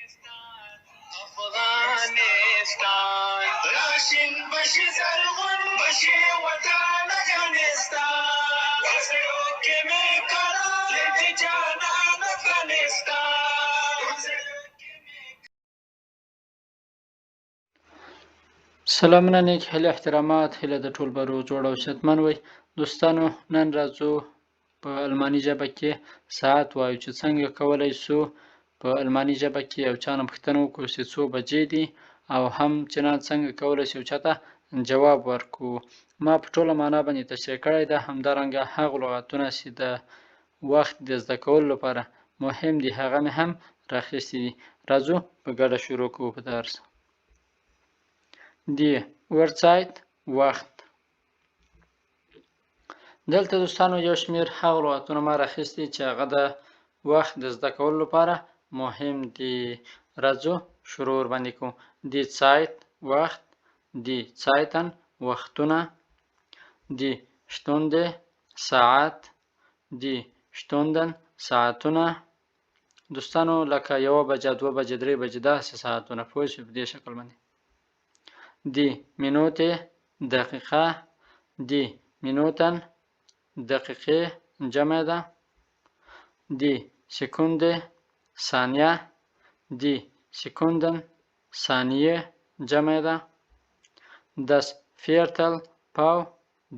افغانستان راشین بشي زرغون بشي وطن افغانستان وزرو کې مې کړه دې جانان افغانستان. سلامونه نیک هیله احترامات هیله د ټول برو جوړ او شتمن وي دوستانو. نن راځو په الماني ژبه کې ساعت وایو چې څنګه کولای شو په الماني ژبه کې یو چا نه پوښتنه وکړو چې څو بجې دي او هم چنان څنګه کولای شو چاته جواب ورکړو. ما په ټوله معنا باندې تشریح کړی ده. همدارنګه هغه لغتونه چې د وخت د زده کولو لپاره مهم دي هغه مې هم راخیستي دي. راځو په ګډه شروع کوو په درس. Die Uhrzeit وخت. دلته دوستانو یو شمېر هغه لغتونه ما راخیستي چې هغه د وخت د زده کولو لپاره مهم دي. راځو شروع ورباندې کوو. Die Zeit وخت. Die Zeiten وختونه. Die Stunde ساعت. Die Stunden ساعتونه. دوستانو لکه 1 بجه 2 بجه 3 بجه داسې ساعتونه پوه شئ په دې شکل باندې. Die Minute دقیقه. Die Minuten دقیقې جمع ده. Die Sekunde ثانیه. Die Sekunden ثانیه جمع ده. Das Viertel پاو.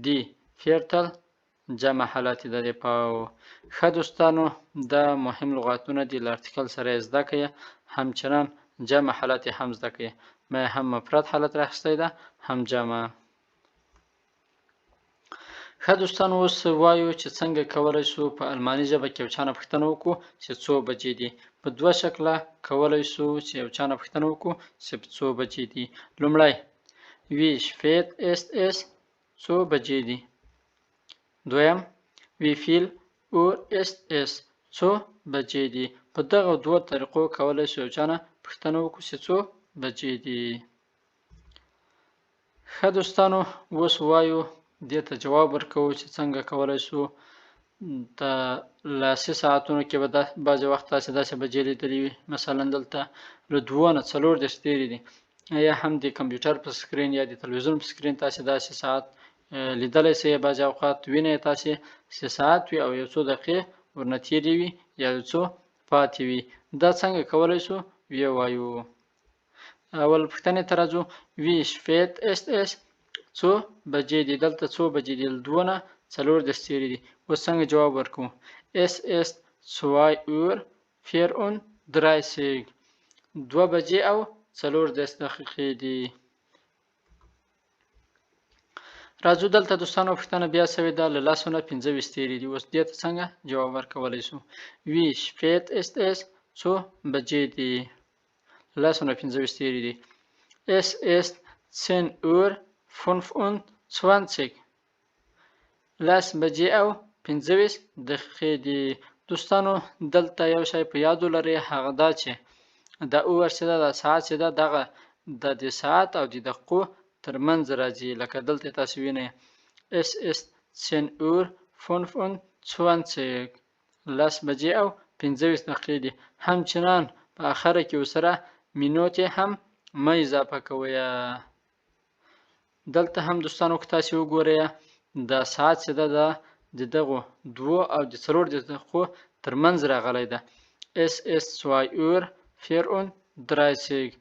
Die Viertel جمع حالت ده د پاو. ښه دوستانو دا مهم لغاتونه دي له ارتکل سره یې زده کړئ، همچنان جمع حالت یې هم زده کړئ. ما هم مفرد حالت راخیستی ده هم جمع. ښه دوستانو اوس وایو چې څنګه کولی شو په الماني ژبه کې یو چا نه پوښتنه وکړو چې څو بجې دي. په دوه شکله کولی شو چې یو چا نه پوښتنه وکړو چې په څو بجې دي. لومړی wie spät ist es څو بجې دي. دویم wie viel Uhr ist es څو بجې دي. په دغه دوه طریقو کولی شو یو چا نه پوښتنه وکړو چې څو بجې دي. ښه دوستانو اوس وایو دې ته جواب ورکوو چې څنګه کولی شو د لاسي ساعتونو کې به بعضې وخت تاسې داسې بجې لیدلې وي، مثلا دلته له 2 نه 40 تېرې دي، یا هم د کمپیوټر په سکرین یا د تلویزیون په سکرین تاسې داسې ساعت لیدلی شئ. بعضې اوقات وینئ تاسې چې ساعت وي او یو څو دقیقې ورنه تېرې وي یا یو څو پاتې وي. دا څنګه کولی شو ویې وایو. اول پوښتنې ته راځو. wie spät ist es څو بجې دي. دلته څو بجې دي. له 2 نه 40 تېرې دي. اوس څنګه جواب ورکوو. es ist 2:34 2 بجې او 40 دقیقې دي. راځو دلته دوستانو پوښتنه بیا شوې ده له 10 نه 25 تېرې دي. اوس دې ته څنګه جواب ورکولی شو. wie spät ist es څو بجې دي. 10 نه 25 تېرې دي. es ist 10:25 10 بجې او 25 دقیقې دي. دوستانو دلته یو شی په یاد ولرئ، هغه دا چې دا اور چې ده، دا ساعت چې ده، دغه د دې ساعت او د دقیقو ترمنځ راځي. لکه دلته تاسو وینئ es ist 10:25 10 بجې او 25 دقیقې دي. همچنان په آخره کې ورسره منوت هم مه اضافه کوئ. دلته هم دوستانو که تاسې وګورئ دا ساعت چې ده د دغو 2 او د 40 دقیقو ترمنځ راغلی ده. es ist 2:34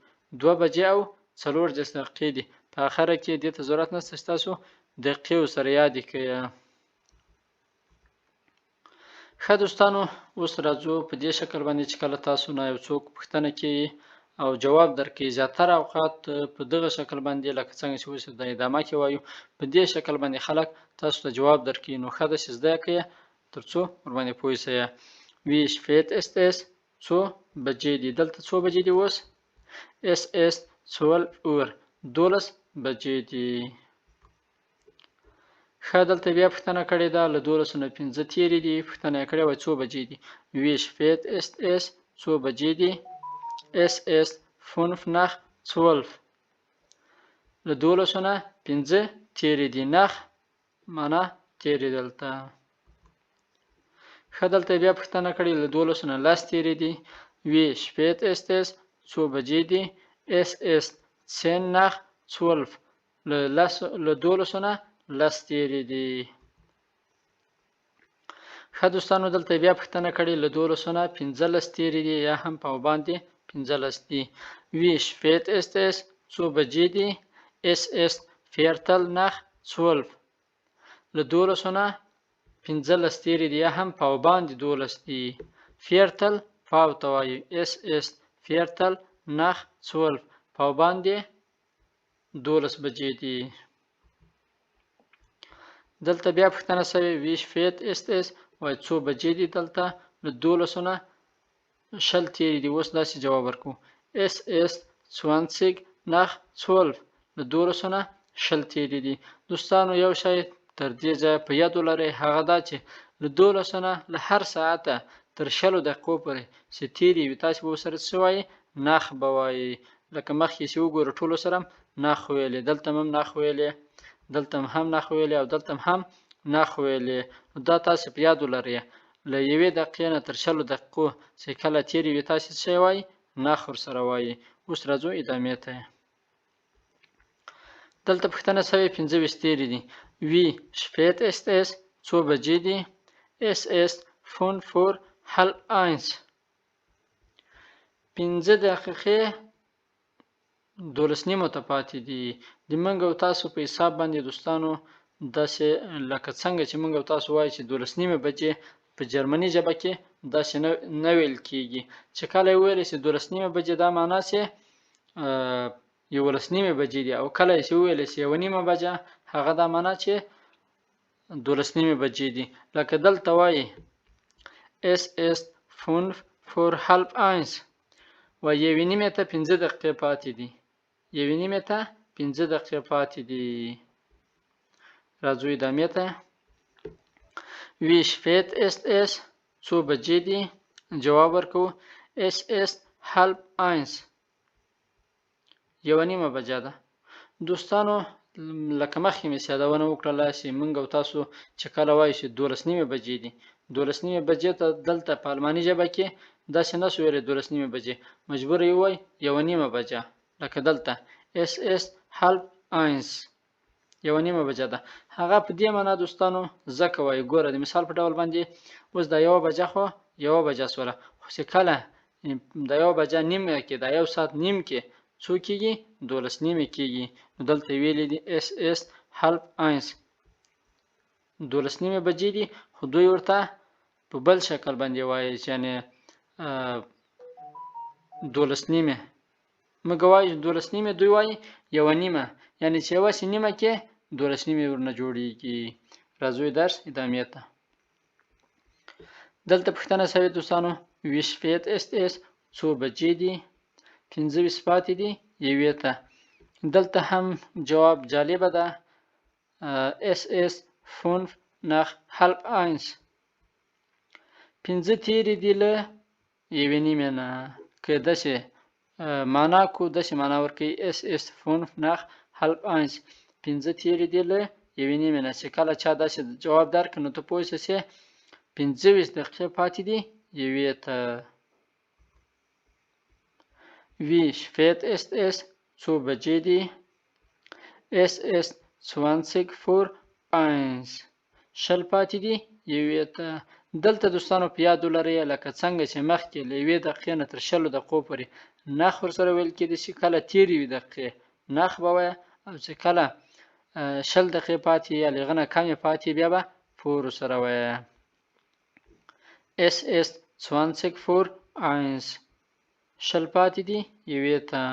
2 بجې او 40 دقیقې دي. په آخره کې دې ته ضرورت نشته چې تاسو دقیقې ورسره یادې کړئ. ښه دوستانو اوس راځو په دې شکل باندې چې کله تاسو نه یو څوک پوښتنه کوي او جواب درکړي، زیاتره اوقات په دغه شکل باندې لکه څنګه چې اوس د ادامه کې وایو په دې شکل باندې خلک تاسو ته جواب درکړي. نو ښه ده چې زده کړئ تر څو ورباندې پوه شئ. wie spät ist es څو بجې دي. دلته څو بجې دي اوس. es ist 12 Uhr 12 بجې دي. ښه دلته بیا پوښتنه کړې ده له 12 نه 15 تېرې دي. پوښتنه یې کړې وه څو بجې دي. wie spät ist es څو بجې دي. es ist 5 nach 12 له 12 نه 15 تېرې دي. nach معنا تېرې دلته. ښه دلته بیا پوښتنه کړې له 12 نه 10 تېرې دي. wie spät ist es څو بجې دي. Es ist 10 nach 12 له 12 نه 10 تیرې دي. ښه دوستانو دلته بیا پوښتنه کړې له 12 نه 15 تیرې دي یا هم په باندې 15 دي. Wie spät ist es؟ څو بجې دي. Es ist Viertel nach 12 له 12 نه 15 تیرې دي یا هم په باندې 12 دي. Viertel پاو ته وایي. Es ist Viertel nach 12 په باندې 12 بجې دي. دلته بیا پوښتنه شوې wie spät ist es؟ وایي څو بجې دي. دلته له 12 نه 20 تیرې دي. اوس داسې جواب ورکړو. Es ist 20 nach 12 له 12 نه 20 تیرې دي. دوستانو یو شی تر دې ځایه په یاد ولرئ، هغه دا چې له 12 نه له هر ساعته تر 20 دقیقو پورې چې تیرې وي تاسې به ورسره څه وایي؟ نخ به وایي. لکه مخکې چې وګورو ټولو سره نخ ویلې، دلته هم نخ ویلې، دلته هم نخ ویلې او دلته هم نخ ویلې. دا تاسې په یاد ولرئ. له 1 دقیقې نه تر 20 دقیقو چې کله تیرې وي تاسې څه وایي؟ نخ ورسره وایي. اوس راځو ادامې ته. دلته پوښتنه شوې 25 تیرې دي. Wie spät ist es؟ څو بجې دي. Es ist 5:30 5 دقیقې 12 نیمو ته پاتې دي. د موږ او تاسو په حساب باندې دوستانو داسې لکه څنګه چې موږ او تاسو وایو چې 12 نیمه بجې په جرمني ژبه کې داسې نه ویل کېږي. چې کله یې وویل شي 12 نیمه بجې دا معنا چې 11 نیمه بجې دي، او کله چې وویل شي 1 نیمه بجه هغه دا معنا چې 12 نیمه بجې دي. لکه دلته وایي Es ist 5:30 وایي 1 نیمه ته 5 دقیقې پاتې دي. 1 نیمه ته 5 دقیقې پاتې دي. راځو ادامې ته. Wie spät ist es؟ څو بجې دي. جواب ورکوو. Es ist 12:30 1 نیمه بجه ده. دوستانو لکه مخکې مې یادونه وکړله چې موږ او تاسو چې کله وایو چې 12 نیمه بجې دي، 12 نیمه بجې ته دلته په الماني ژبه کې داسې نه شو ویلی 12 نیمه بجې، مجبور یې ووایي 1 نیمه بجه. لکه دلته Es ist 12:30 1 نیمه بجه ده. هغه په دې معنا دوستانو ځکه وایي. ګوره د مثال په ډول باندې اوس دا 1 بجه خو 1 بجه شوله، خو چې کله د 1 بجه نیمه کې د 1 ساعت نیم کې څو کېږي؟ 12 نیمه کېږي. نو دلته ویلي دي Es ist 12:30 12 نیمه بجې دي، خو دوی ورته په بل شکل باندې وایي چې یعنې 12 نیمه. موږ وایو 12 نیمه، دوی وایي 1 نیمه، یعنې چې 1 نیمه کې 12 نیمه ورنه جوړیږي. راځو درس ادامې ته. دلته پوښتنه شوې دوستانو Wie spät ist es؟ څو بجې دي. 25 پاتې دي 1 ته. دلته هم جواب جالبه ده. Es ist 5:30 5 تیرې دي له 1 نیمې نه. که داسې معنا کو داسې معنا ورکوي Es ist 5:30 5 تیرې دي له 1 نیمې نه. چې کله چا داسې جواب درکړي نو ته پوه شه چې 25 دقیقې پاتې دي 1 ته. Wie spät ist es؟ څو بجې دي. Es ist 20:01 20 پاتې دي 1 ته. دلته دوستانو په یاد ولرئ لکه څنګه چې مخکې له 1 دقیقې نه تر 20 دقیقو پورې نخ ورسره ویل کېدی شي، کله تیرې وي دقیقې نخ به وایه، او چې کله 20 دقیقې پاتې یا له هغه نه کمې پاتې بیا به فور ورسره وایه. Es ist 20:01 20 پاتې دي 1 ته.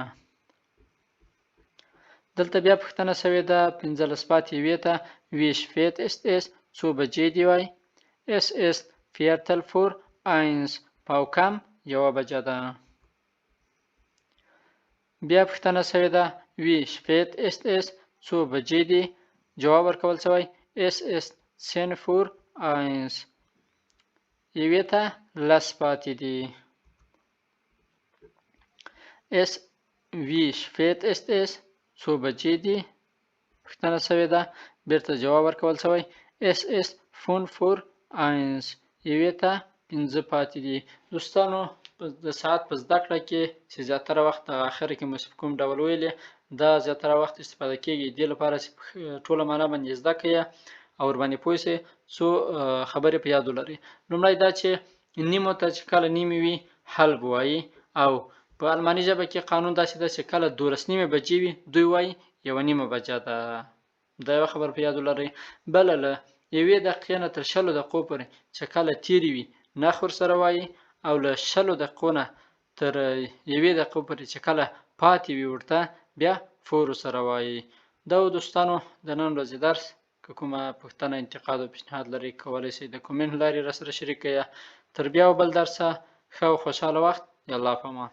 دلته بیا پوښتنه شوې ده 15 پاتې 1 ته. Wie spät ist es؟ څو بجې دي وایي. Es ist 1:45 پاو کم 1 بجه ده. بیا پوښتنه شوې ده Wie spät ist es؟ څو بجې دي. جواب ورکول شوی Es ist 10:01 1 ته 10 پاتې دي. Wie spät ist es؟ څو بجې دي. پوښتنه شوې ده بیرته جواب ورکول شوی Es ist 5:01 1 ته 5 پاتې دي. دوستانو د ساعت په زده کړه کې چې زیاتره وخت د اخر کې مو کوم ډول ویلې دا زیاتره وخت استفاده کیږي دې لپاره چې ټوله معنا باندې زده کړئ او ورباندې پوه شئ څو خبرې په یاد ولرئ. لومړی دا چې نیمو ته چې کله نیمې وي حلب وایي او په الماني ژبه کې قانون داسې ده چې کله 12 بجې وي دوی وایي 1 بجه ده. دا یوه خبره په یاد ولرئ. بله له 1 دقیقې نه تر 20 دقیقو پورې چې کله تیرې وي نخ ورسره وایي او له 20 دقیقو نه تر 1 دقیقو پورې چې کله پاتې وي ورته بیا فور ورسره وایي. دا و دوستانو د نن ورځې درس. که کومه پوښتنه انتقاد او پیشنهاد لرئ کولی شئ د کومنټ لارې راسره شریک کړئ. تر بیا و بل درسه ښه او خوشحاله وخت. یا الله په امان.